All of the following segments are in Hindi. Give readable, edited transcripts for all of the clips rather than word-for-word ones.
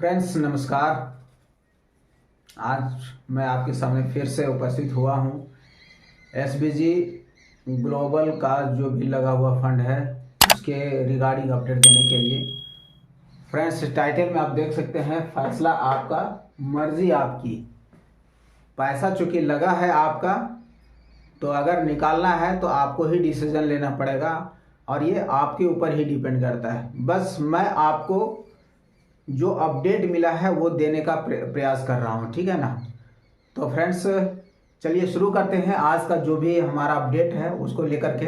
फ्रेंड्स नमस्कार। आज मैं आपके सामने फिर से उपस्थित हुआ हूँ एसबीजी ग्लोबल का जो भी लगा हुआ फंड है उसके रिगार्डिंग अपडेट देने के लिए। फ्रेंड्स टाइटल में आप देख सकते हैं, फैसला आपका मर्जी आपकी। पैसा चूंकि लगा है आपका, तो अगर निकालना है तो आपको ही डिसीजन लेना पड़ेगा और ये आपके ऊपर ही डिपेंड करता है। बस मैं आपको जो अपडेट मिला है वो देने का प्रयास कर रहा हूँ, ठीक है ना। तो फ्रेंड्स चलिए शुरू करते हैं आज का जो भी हमारा अपडेट है उसको लेकर के।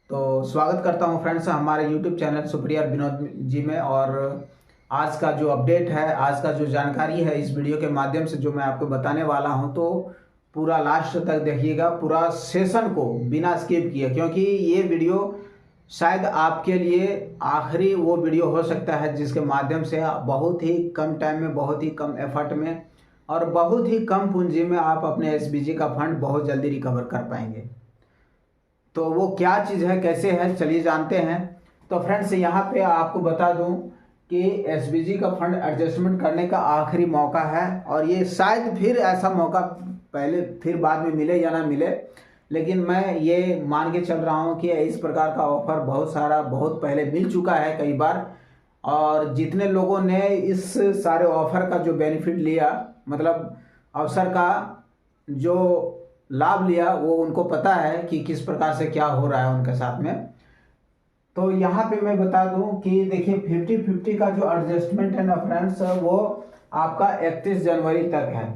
तो स्वागत करता हूँ फ्रेंड्स हमारे YouTube channel superior Vinod ji में। और आज का जो अपडेट है, आज का जो जानकारी है इस वीडियो के माध्यम से जो मैं आपको बताने वाला हूँ, तो पूरा लास्ट तक देखिएगा, पूरा सेशन को बिना स्किप किए, क्योंकि ये वीडियो शायद आपके लिए आखिरी वो वीडियो हो सकता है जिसके माध्यम से बहुत ही कम टाइम में, बहुत ही कम एफर्ट में और बहुत ही कम पूंजी में आप अपने एसबीजी का फंड बहुत जल्दी रिकवर कर पाएंगे। तो वो क्या चीज़ है, कैसे है, चलिए जानते हैं। तो फ्रेंड्स यहाँ पे आपको बता दूं कि एसबीजी का फंड एडजस्टमेंट करने का आखिरी मौका है और ये शायद फिर ऐसा मौका पहले फिर बाद में मिले या ना मिले, लेकिन मैं ये मान के चल रहा हूँ कि इस प्रकार का ऑफर बहुत पहले मिल चुका है कई बार। और जितने लोगों ने इस सारे ऑफर का जो बेनिफिट लिया, मतलब अवसर का जो लाभ लिया, वो उनको पता है कि किस प्रकार से क्या हो रहा है उनके साथ में। तो यहाँ पे मैं बता दूं कि देखिए 50-50 का जो एडजस्टमेंट है ना फ्रेंड्स, वो आपका 31 जनवरी तक है।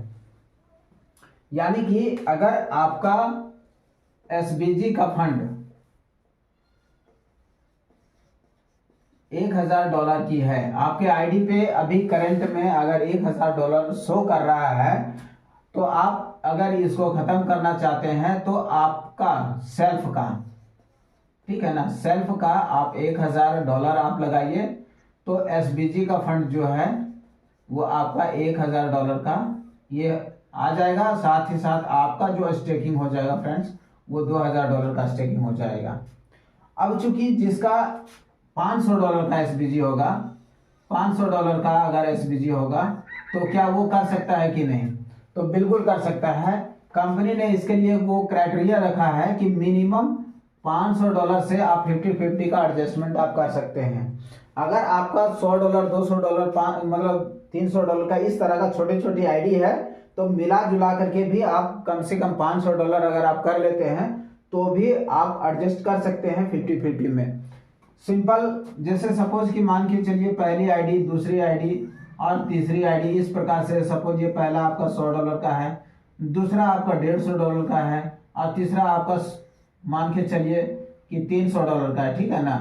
यानी कि अगर आपका एसबीजी का फंड $1000 की है, आपके आईडी पे अभी करंट में अगर $1000 शो कर रहा है, तो आप अगर इसको खत्म करना चाहते हैं तो आपका सेल्फ का, ठीक है ना, सेल्फ का आप $1000 आप लगाइए, तो एसबीजी का फंड जो है वो आपका $1000 का ये आ जाएगा। साथ ही साथ आपका जो स्टेकिंग हो जाएगा फ्रेंड्स, वो $2000 का स्टेकिंग हो जाएगा। अब चूंकि जिसका $500 का एसबीजी होगा, $500 का अगर एसबीजी होगा, तो क्या वो कर सकता है कि नहीं? तो बिल्कुल कर सकता है। कंपनी ने इसके लिए वो क्राइटेरिया रखा है कि मिनिमम $500 से आप 50-50 का एडजस्टमेंट आप कर सकते हैं। अगर आपका $100, $200, मतलब $300 का इस तरह का छोटी छोटी आईडी है, तो मिला जुला करके भी आप कम से कम $500 अगर आप कर लेते हैं तो भी आप एडजस्ट कर सकते हैं 50-50 में। सिंपल, जैसे सपोज कि मान के चलिए पहली आईडी, दूसरी आईडी और तीसरी आईडी, इस प्रकार से सपोज ये पहला आपका $100 का है, दूसरा आपका $150 का है और तीसरा आपका मान के चलिए कि $300 का है, ठीक है ना,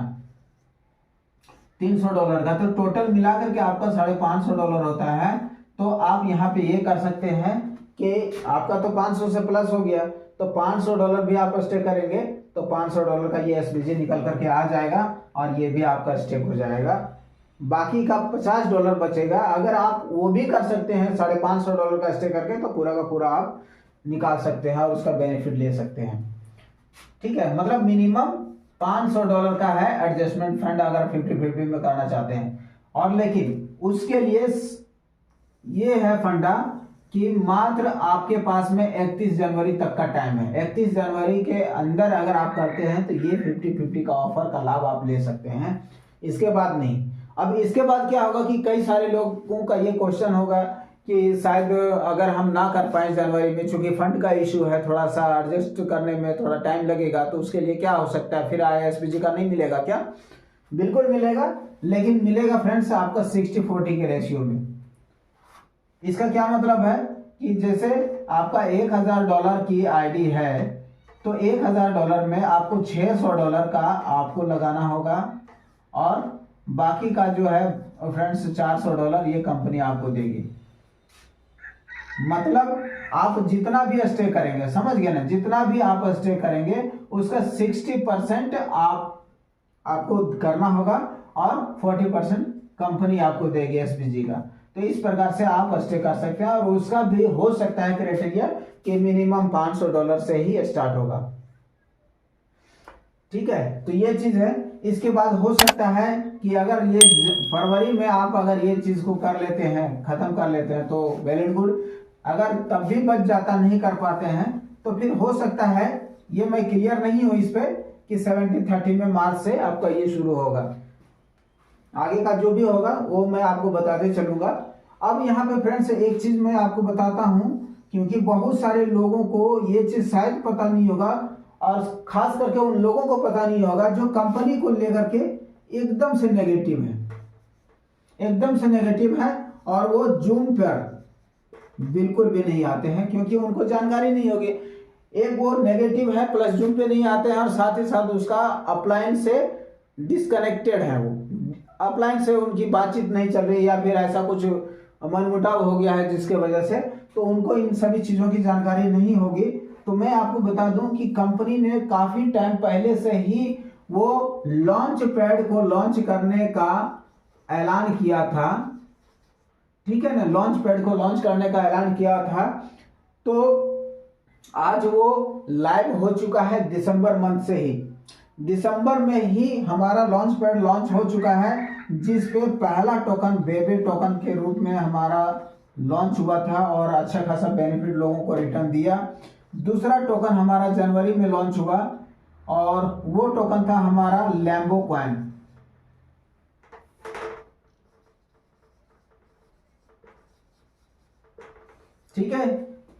$300 का। तो टोटल मिलाकर के आपका $550 होता है। तो आप यहाँ पे ये कर सकते हैं कि आपका तो 500 से प्लस हो गया, तो $500 भी आप स्टे करेंगे तो $500 का ये एसबीजी निकल करके आ जाएगा और ये भी आपका स्टेक हो जाएगा। बाकी का $50 बचेगा। अगर आप वो भी कर सकते हैं $550 का स्टे करके, तो पूरा का पूरा आप निकाल सकते हैं और उसका बेनिफिट ले सकते हैं, ठीक है। मतलब मिनिमम $500 का है एडजस्टमेंट फंड अगर 50-50 में करना चाहते हैं। और लेकिन उसके लिए ये है फंडा कि मात्र आपके पास में 31 जनवरी तक का टाइम है। 31 जनवरी के अंदर अगर आप करते हैं तो ये 50-50 का ऑफर का लाभ आप ले सकते हैं, इसके बाद नहीं। अब इसके बाद क्या होगा कि कई सारे लोगों का ये क्वेश्चन होगा कि शायद अगर हम ना कर पाए जनवरी में, चूंकि फंड का इश्यू है, थोड़ा सा एडजस्ट करने में थोड़ा टाइम लगेगा, तो उसके लिए क्या हो सकता है, फिर एसबीजी का नहीं मिलेगा क्या? बिल्कुल मिलेगा, लेकिन मिलेगा फ्रेंड्स आपका 60-40 के रेशियो में। इसका क्या मतलब है कि जैसे आपका $1000 की आईडी है, तो $1000 में आपको $600 का आपको लगाना होगा और बाकी का जो है फ्रेंड्स $400 ये कंपनी आपको देगी। मतलब आप जितना भी स्टे करेंगे, समझ गए ना, जितना भी आप स्टे करेंगे उसका 60% आपको करना होगा और 40% कंपनी आपको देगी एसबीजी का। तो इस प्रकार से आप स्टे कर सकते हैं और उसका भी हो सकता है क्राइटेरिया कि मिनिमम $500 से ही स्टार्ट होगा, ठीक है। तो ये चीज है इसके बाद हो सकता है कि अगर ये फरवरी में आप अगर ये चीज़ को कर लेते हैं, ख़त्म कर लेते हैं तो वेल एंड गुड। अगर तब भी बच जाता, नहीं कर पाते हैं, तो फिर हो सकता है, ये मैं क्लियर नहीं हूँ इस पर कि 17-30 में मार्च से आपका ये शुरू होगा। आगे का जो भी होगा वो मैं आपको बताते चलूँगा। अब यहाँ पे फ्रेंड्स एक चीज़ मैं आपको बताता हूँ, क्योंकि बहुत सारे लोगों को ये चीज़ शायद पता नहीं होगा, और खास करके उन लोगों को पता नहीं होगा जो कंपनी को लेकर के एकदम से नेगेटिव है, एकदम से नेगेटिव है, और वो जूम पर बिल्कुल भी नहीं आते हैं, क्योंकि उनको जानकारी नहीं होगी। एक वो नेगेटिव है, प्लस जूम पे नहीं आते हैं, और साथ ही साथ उसका अपलाइन से डिस्कनेक्टेड है, वो अपलाइन से उनकी बातचीत नहीं चल रही, या फिर ऐसा कुछ मनमुटाव हो गया है जिसके वजह से, तो उनको इन सभी चीज़ों की जानकारी नहीं होगी। तो मैं आपको बता दूं कि कंपनी ने काफ़ी टाइम पहले से ही वो लॉन्च पैड को लॉन्च करने का ऐलान किया था, ठीक है ना, लॉन्च पैड को लॉन्च करने का ऐलान किया था। तो आज वो लाइव हो चुका है दिसंबर मंथ से ही, दिसंबर में ही हमारा लॉन्च पैड लॉन्च हो चुका है, जिस पे पहला टोकन बेबे टोकन के रूप में हमारा लॉन्च हुआ था और अच्छा खासा बेनिफिट लोगों को रिटर्न दिया। दूसरा टोकन हमारा जनवरी में लॉन्च हुआ, और वो टोकन था हमारा लैम्बो कॉइन। ठीक है,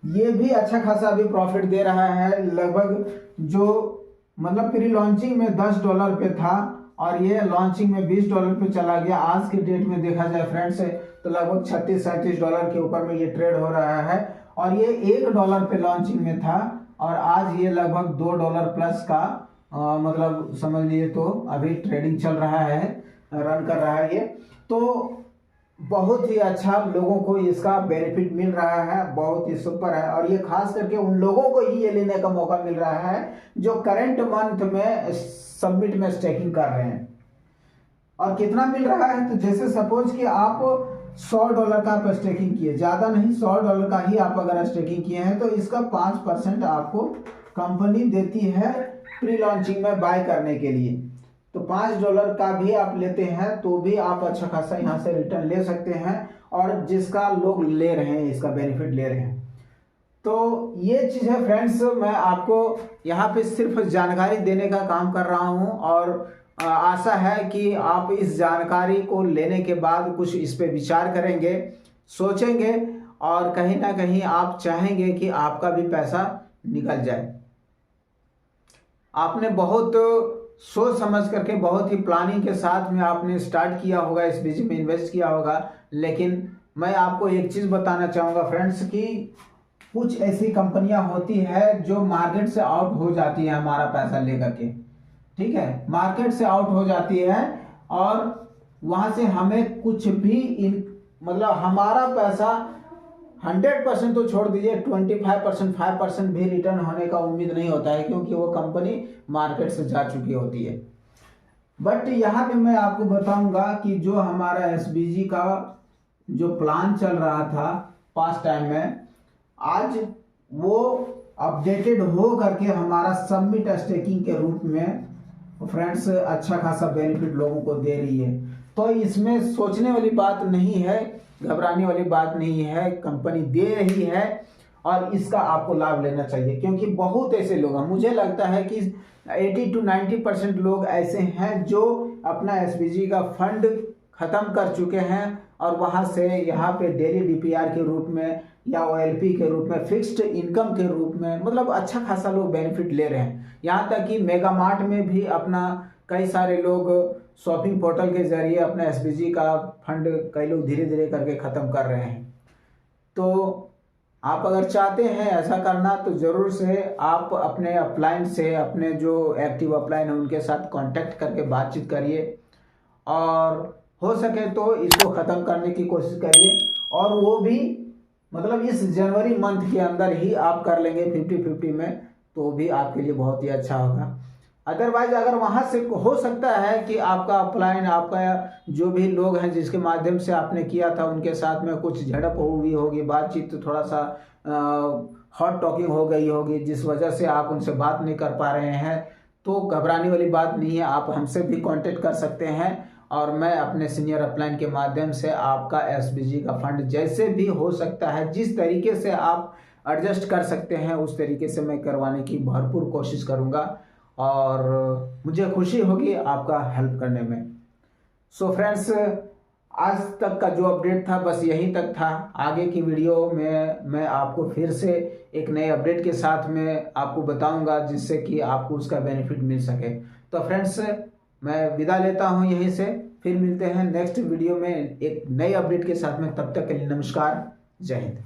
ये भी अच्छा खासा अभी प्रॉफिट दे रहा है, लगभग जो मतलब प्री लॉन्चिंग में $10 पे था, और ये लॉन्चिंग में $20 पे चला गया। आज के डेट में देखा जाए फ्रेंड्स तो लगभग $36-37 के ऊपर में ये ट्रेड हो रहा है, और ये $1 पे लॉन्चिंग में था, और आज ये लगभग $2 प्लस का मतलब समझ लिए तो अभी ट्रेडिंग चल रहा है, रन कर रहा है ये। तो बहुत ही अच्छा लोगों को इसका बेनिफिट मिल रहा है, बहुत ही सुपर है, और ये खास करके उन लोगों को ही ये लेने का मौका मिल रहा है जो करंट मंथ में सबमिट में स्टेकिंग कर रहे हैं। और कितना मिल रहा है, तो जैसे सपोज कि आप $100 का आप स्टेकिंग किए, ज़्यादा नहीं, $100 का ही आप अगर स्टेकिंग किए हैं, तो इसका 5% आपको कंपनी देती है प्री लॉन्चिंग में बाय करने के लिए। तो $5 का भी आप लेते हैं तो भी आप अच्छा खासा यहाँ से रिटर्न ले सकते हैं, और जिसका लोग ले रहे हैं, इसका बेनिफिट ले रहे हैं। तो ये चीज़ है फ्रेंड्स, मैं आपको यहाँ पे सिर्फ जानकारी देने का काम कर रहा हूँ, और आशा है कि आप इस जानकारी को लेने के बाद कुछ इस पे विचार करेंगे, सोचेंगे, और कहीं ना कहीं आप चाहेंगे कि आपका भी पैसा निकल जाए। आपने बहुत सोच समझ करके, बहुत ही प्लानिंग के साथ में आपने स्टार्ट किया होगा, इस बिजनेस में इन्वेस्ट किया होगा, लेकिन मैं आपको एक चीज़ बताना चाहूँगा फ्रेंड्स कि कुछ ऐसी कंपनियां होती है जो मार्केट से आउट हो जाती है हमारा पैसा लेकर के, ठीक है, मार्केट से आउट हो जाती है, और वहाँ से हमें कुछ भी मतलब हमारा पैसा 100% तो छोड़ दीजिए, 25% 5% भी रिटर्न होने का उम्मीद नहीं होता है, क्योंकि वो कंपनी मार्केट से जा चुकी होती है। बट यहाँ पे मैं आपको बताऊंगा कि जो हमारा एसबीजी का जो प्लान चल रहा था पास्ट टाइम में, आज वो अपडेटेड हो करके हमारा सबमिट स्टेकिंग के रूप में फ्रेंड्स अच्छा खासा बेनिफिट लोगों को दे रही है। तो इसमें सोचने वाली बात नहीं है, घबराने वाली बात नहीं है, कंपनी दे रही है, और इसका आपको लाभ लेना चाहिए, क्योंकि बहुत ऐसे लोग हैं, मुझे लगता है कि 80-90% लोग ऐसे हैं जो अपना एसबीजी का फंड ख़त्म कर चुके हैं, और वहाँ से यहाँ पे डेली डीपीआर के रूप में या ओएलपी के रूप में, फिक्स्ड इनकम के रूप में, मतलब अच्छा खासा लोग बेनिफिट ले रहे हैं। यहाँ तक कि मेगा मार्ट में भी अपना कई सारे लोग शॉपिंग पोर्टल के जरिए अपना एसबीजी का फंड कई लोग धीरे धीरे करके ख़त्म कर रहे हैं। तो आप अगर चाहते हैं ऐसा करना, तो ज़रूर से आप अपने अपलाइन से, अपने जो एक्टिव अपलाइन है उनके साथ कांटेक्ट करके बातचीत करिए, और हो सके तो इसको ख़त्म करने की कोशिश करिए, और वो भी मतलब इस जनवरी मंथ के अंदर ही आप कर लेंगे 50-50 में, तो भी आपके लिए बहुत ही अच्छा होगा। अदरवाइज अगर वहाँ से हो सकता है कि आपका अपलाइन, आपका जो भी लोग हैं जिसके माध्यम से आपने किया था उनके साथ में कुछ झड़प हुई होगी, बातचीत थोड़ा सा हॉट टॉकिंग हो गई होगी, जिस वजह से आप उनसे बात नहीं कर पा रहे हैं, तो घबराने वाली बात नहीं है, आप हमसे भी कांटेक्ट कर सकते हैं और मैं अपने सीनियर अपलाइन के माध्यम से आपका एसबीजी का फंड जैसे भी हो सकता है, जिस तरीके से आप एडजस्ट कर सकते हैं उस तरीके से मैं करवाने की भरपूर कोशिश करूंगा और मुझे खुशी होगी आपका हेल्प करने में। सो फ्रेंड्स, आज तक का जो अपडेट था बस यहीं तक था। आगे की वीडियो में मैं आपको फिर से एक नए अपडेट के साथ में आपको बताऊंगा, जिससे कि आपको उसका बेनिफिट मिल सके। तो फ्रेंड्स, मैं विदा लेता हूं यहीं से, फिर मिलते हैं नेक्स्ट वीडियो में एक नए अपडेट के साथ में। तब तक के लिए नमस्कार, जय हिंद।